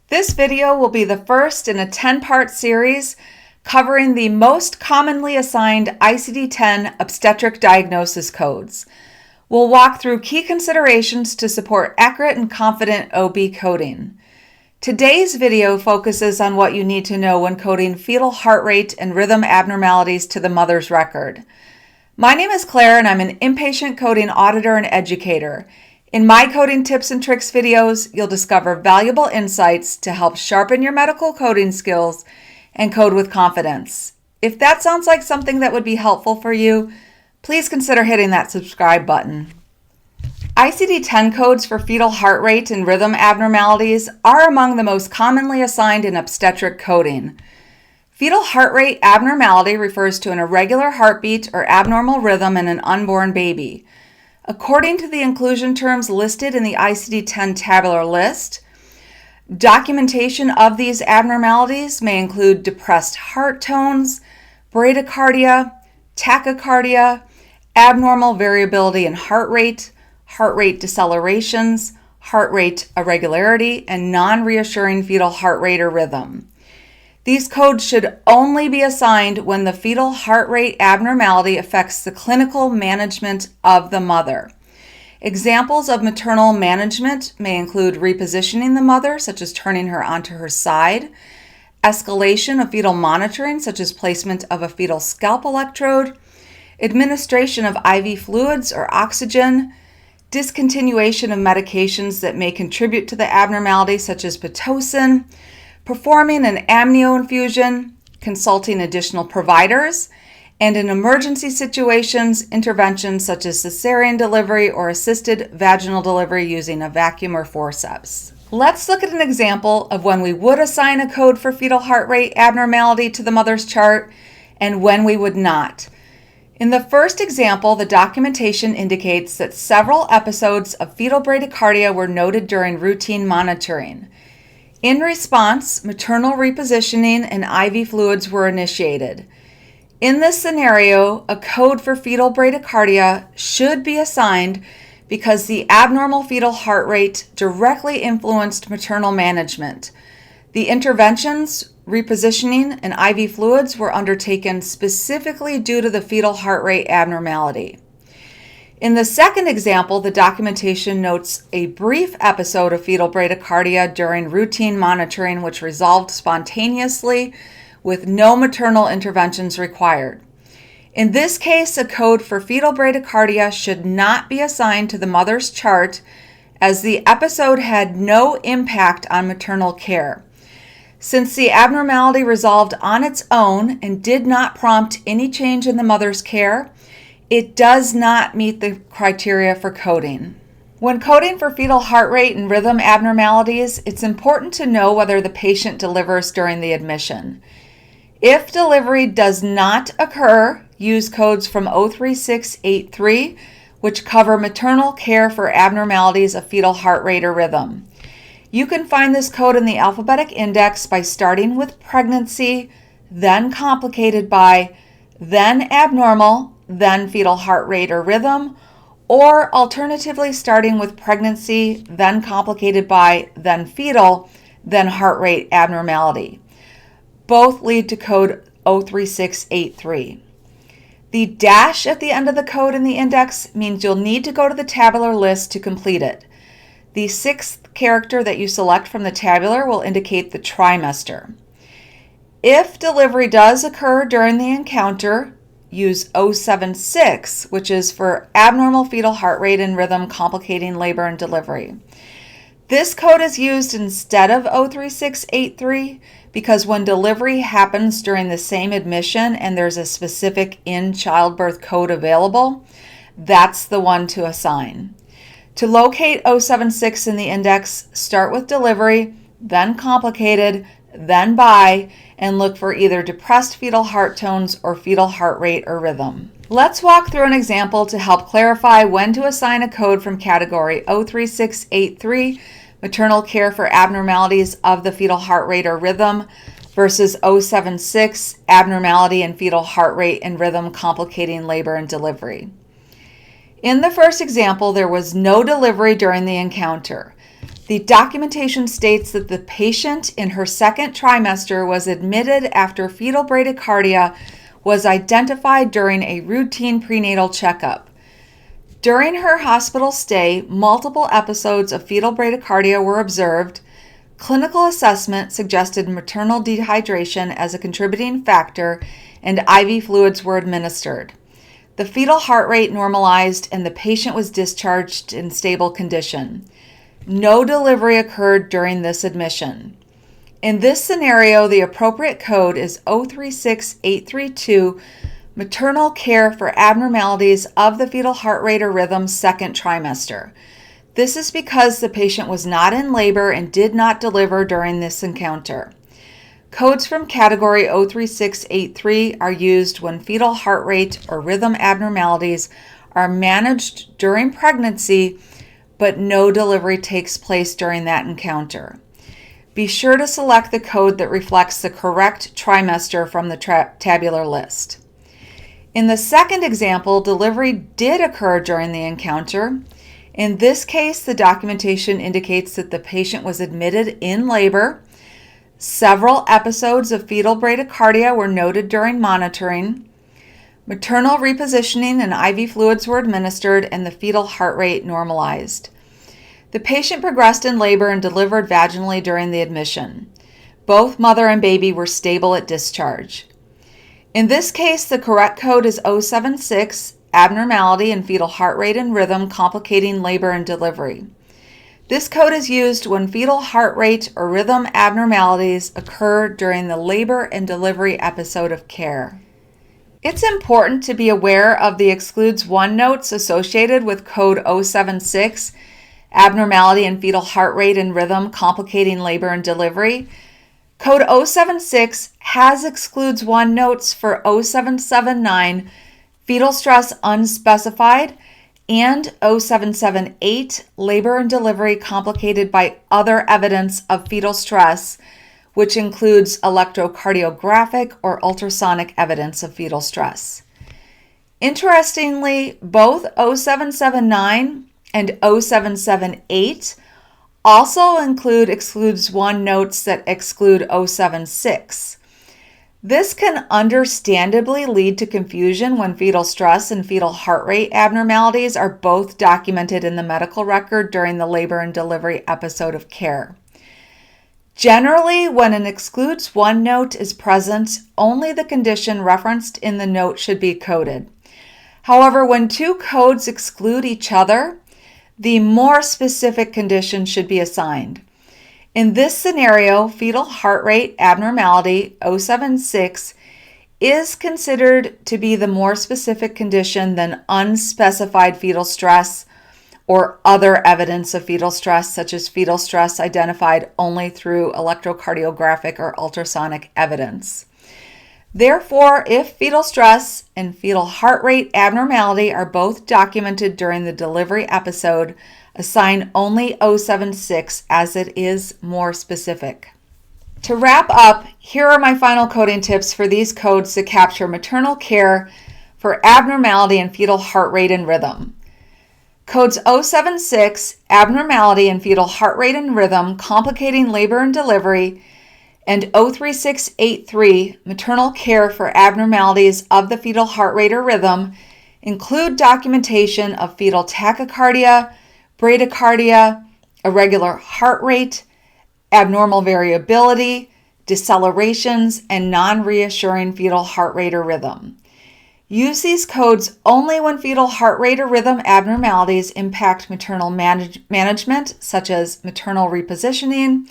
This video will be the first in a 10-part series covering the most commonly assigned ICD-10 obstetric diagnosis codes. We'll walk through key considerations to support accurate and confident OB coding. Today's video focuses on what you need to know when coding fetal heart rate and rhythm abnormalities to the mother's record. My name is Claire and I'm an inpatient coding auditor and educator. In my coding tips and tricks videos, you'll discover valuable insights to help sharpen your medical coding skills and code with confidence. If that sounds like something that would be helpful for you, please consider hitting that subscribe button. ICD-10 codes for fetal heart rate and rhythm abnormalities are among the most commonly assigned in obstetric coding. Fetal heart rate abnormality refers to an irregular heartbeat or abnormal rhythm in an unborn baby. According to the inclusion terms listed in the ICD-10 tabular list, documentation of these abnormalities may include depressed heart tones, bradycardia, tachycardia, abnormal variability in heart rate decelerations, heart rate irregularity, and non-reassuring fetal heart rate or rhythm. These codes should only be assigned when the fetal heart rate abnormality affects the clinical management of the mother. Examples of maternal management may include repositioning the mother, such as turning her onto her side, escalation of fetal monitoring, such as placement of a fetal scalp electrode, administration of IV fluids or oxygen, discontinuation of medications that may contribute to the abnormality, such as Pitocin, performing an amnio infusion, consulting additional providers, and in emergency situations, interventions such as cesarean delivery or assisted vaginal delivery using a vacuum or forceps. Let's look at an example of when we would assign a code for fetal heart rate abnormality to the mother's chart and when we would not. In the first example, the documentation indicates that several episodes of fetal bradycardia were noted during routine monitoring. In response, maternal repositioning and IV fluids were initiated. In this scenario, a code for fetal bradycardia should be assigned because the abnormal fetal heart rate directly influenced maternal management. The interventions, repositioning, and IV fluids were undertaken specifically due to the fetal heart rate abnormality. In the second example, the documentation notes a brief episode of fetal bradycardia during routine monitoring which resolved spontaneously with no maternal interventions required. In this case, a code for fetal bradycardia should not be assigned to the mother's chart as the episode had no impact on maternal care. Since the abnormality resolved on its own and did not prompt any change in the mother's care, it does not meet the criteria for coding. When coding for fetal heart rate and rhythm abnormalities, it's important to know whether the patient delivers during the admission. If delivery does not occur, use codes from 03683, which cover maternal care for abnormalities of fetal heart rate or rhythm. You can find this code in the alphabetic index by starting with pregnancy, then complicated by, then abnormal, then fetal heart rate or rhythm, or alternatively starting with pregnancy, then complicated by, then fetal, then heart rate abnormality. Both lead to code 03683. The dash at the end of the code in the index means you'll need to go to the tabular list to complete it. The sixth character that you select from the tabular will indicate the trimester. If delivery does occur during the encounter, use 076, which is for abnormal fetal heart rate and rhythm complicating labor and delivery. This code is used instead of 03683 because when delivery happens during the same admission and there's a specific in-childbirth code available, that's the one to assign. To locate 076 in the index, start with delivery, then complicated, then by, and look for either depressed fetal heart tones or fetal heart rate or rhythm. Let's walk through an example to help clarify when to assign a code from category 03683, maternal care for abnormalities of the fetal heart rate or rhythm, versus 076, abnormality in fetal heart rate and rhythm complicating labor and delivery. In the first example, there was no delivery during the encounter. The documentation states that the patient in her second trimester was admitted after fetal bradycardia was identified during a routine prenatal checkup. During her hospital stay, multiple episodes of fetal bradycardia were observed. Clinical assessment suggested maternal dehydration as a contributing factor, and IV fluids were administered. The fetal heart rate normalized, and the patient was discharged in stable condition. No delivery occurred during this admission. In this scenario, the appropriate code is 036832, Maternal Care for Abnormalities of the Fetal Heart Rate or Rhythm Second Trimester. This is because the patient was not in labor and did not deliver during this encounter. Codes from category 03683 are used when fetal heart rate or rhythm abnormalities are managed during pregnancy, but no delivery takes place during that encounter. Be sure to select the code that reflects the correct trimester from the tabular list. In the second example, delivery did occur during the encounter. In this case, the documentation indicates that the patient was admitted in labor. Several episodes of fetal bradycardia were noted during monitoring. Maternal repositioning and IV fluids were administered, and the fetal heart rate normalized. The patient progressed in labor and delivered vaginally during the admission. Both mother and baby were stable at discharge. In this case, the correct code is 076, Abnormality in Fetal Heart Rate and Rhythm Complicating Labor and Delivery. This code is used when fetal heart rate or rhythm abnormalities occur during the labor and delivery episode of care. It's important to be aware of the Excludes 1 notes associated with code 076, Abnormality in Fetal Heart Rate and Rhythm Complicating Labor and Delivery. Code 076 has Excludes 1 notes for 0779, Fetal Stress Unspecified, and 0778, Labor and Delivery Complicated by Other Evidence of Fetal Stress, which includes electrocardiographic or ultrasonic evidence of fetal stress. Interestingly, both 0779 and 0778 also include Excludes 1 notes that exclude 076. This can understandably lead to confusion when fetal stress and fetal heart rate abnormalities are both documented in the medical record during the labor and delivery episode of care. Generally, when an Excludes 1 note is present, only the condition referenced in the note should be coded. However, when two codes exclude each other, the more specific condition should be assigned. In this scenario, fetal heart rate abnormality 076 is considered to be the more specific condition than unspecified fetal stress or other evidence of fetal stress, such as fetal stress identified only through electrocardiographic or ultrasonic evidence. Therefore, if fetal stress and fetal heart rate abnormality are both documented during the delivery episode, assign only 076 as it is more specific. To wrap up, here are my final coding tips for these codes to capture maternal care for abnormality in fetal heart rate and rhythm. Codes 076, Abnormality in Fetal Heart Rate and Rhythm Complicating Labor and Delivery, and 03683, Maternal Care for Abnormalities of the Fetal Heart Rate or Rhythm, include documentation of fetal tachycardia, bradycardia, irregular heart rate, abnormal variability, decelerations, and non-reassuring fetal heart rate or rhythm. Use these codes only when fetal heart rate or rhythm abnormalities impact maternal management, such as maternal repositioning,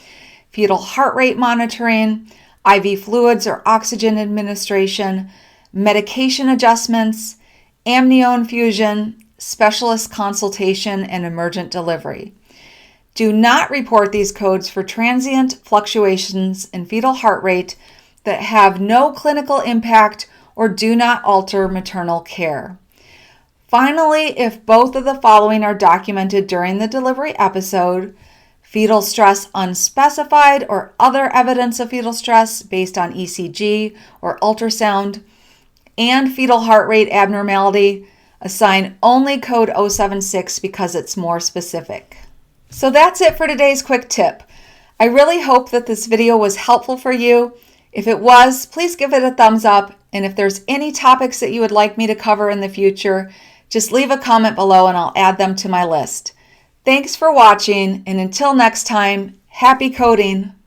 fetal heart rate monitoring, IV fluids or oxygen administration, medication adjustments, amnio infusion, specialist consultation, and emergent delivery. Do not report these codes for transient fluctuations in fetal heart rate that have no clinical impact or do not alter maternal care. Finally, if both of the following are documented during the delivery episode, fetal stress unspecified or other evidence of fetal stress based on ECG or ultrasound, and fetal heart rate abnormality, assign only code 076 because it's more specific. So that's it for today's quick tip. I really hope that this video was helpful for you. If it was, please give it a thumbs up. And if there's any topics that you would like me to cover in the future, just leave a comment below and I'll add them to my list. Thanks for watching, and until next time, happy coding!